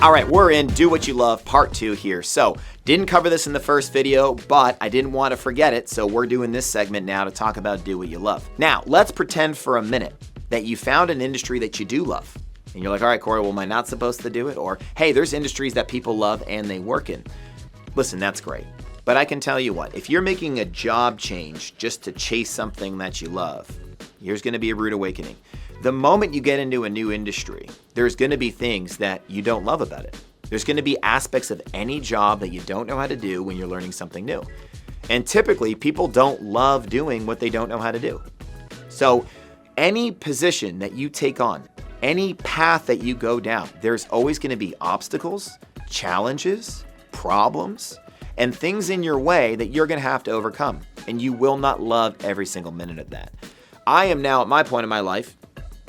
All right, we're in Do What You Love Part 2 here. So, didn't cover this in the first video, but I didn't want to forget it, so we're doing this segment now to talk about Do What You Love. Now, let's pretend for a minute that you found an industry that you do love. And you're like, all right, Corey, well, am I not supposed to do it? Or, hey, there's industries that people love and they work in. Listen, that's great. But I can tell you what, if you're making a job change just to chase something that you love, here's going to be a rude awakening. The moment you get into a new industry, there's going to be things that you don't love about it. There's going to be aspects of any job that you don't know how to do when you're learning something new. And typically, people don't love doing what they don't know how to do. So any position that you take on, any path that you go down, there's always going to be obstacles, challenges, problems, and things in your way that you're going to have to overcome. And you will not love every single minute of that. I am now at my point in my life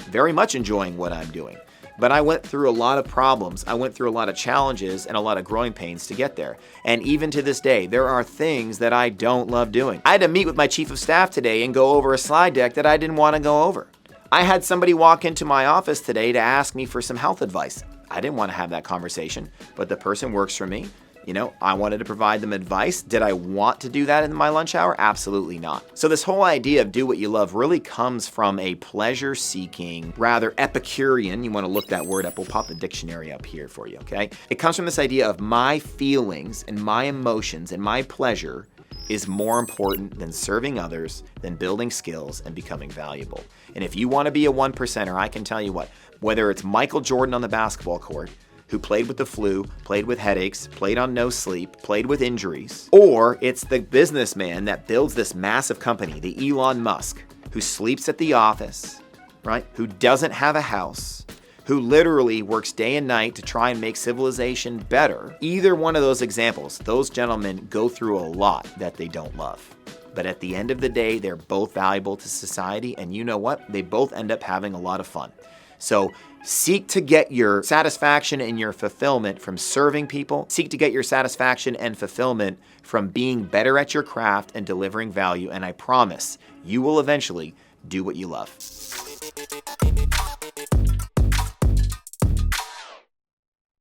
very much enjoying what I'm doing. But I went through a lot of problems, I went through a lot of challenges and a lot of growing pains to get there. And even to this day, there are things that I don't love doing. I had to meet with my chief of staff today and go over a slide deck that I didn't want to go over. I had somebody walk into my office today to ask me for some health advice. I didn't want to have that conversation, but the person works for me. You know, I wanted to provide them advice. Did I want to do that in my lunch hour? Absolutely not. So this whole idea of do what you love really comes from a pleasure-seeking, rather Epicurean, you want to look that word up, we'll pop the dictionary up here for you, okay? It comes from this idea of my feelings and my emotions and my pleasure is more important than serving others, than building skills and becoming valuable. And if you want to be a 1%er, I can tell you what, whether it's Michael Jordan on the basketball court, who played with the flu, played with headaches, played on no sleep, played with injuries, or it's the businessman that builds this massive company, the Elon Musk, who sleeps at the office, right? Who doesn't have a house, who literally works day and night to try and make civilization better. Either one of those examples, those gentlemen go through a lot that they don't love. But at the end of the day, they're both valuable to society, and you know what? They both end up having a lot of fun. So seek to get your satisfaction and your fulfillment from serving people. Seek to get your satisfaction and fulfillment from being better at your craft and delivering value. And I promise you will eventually do what you love.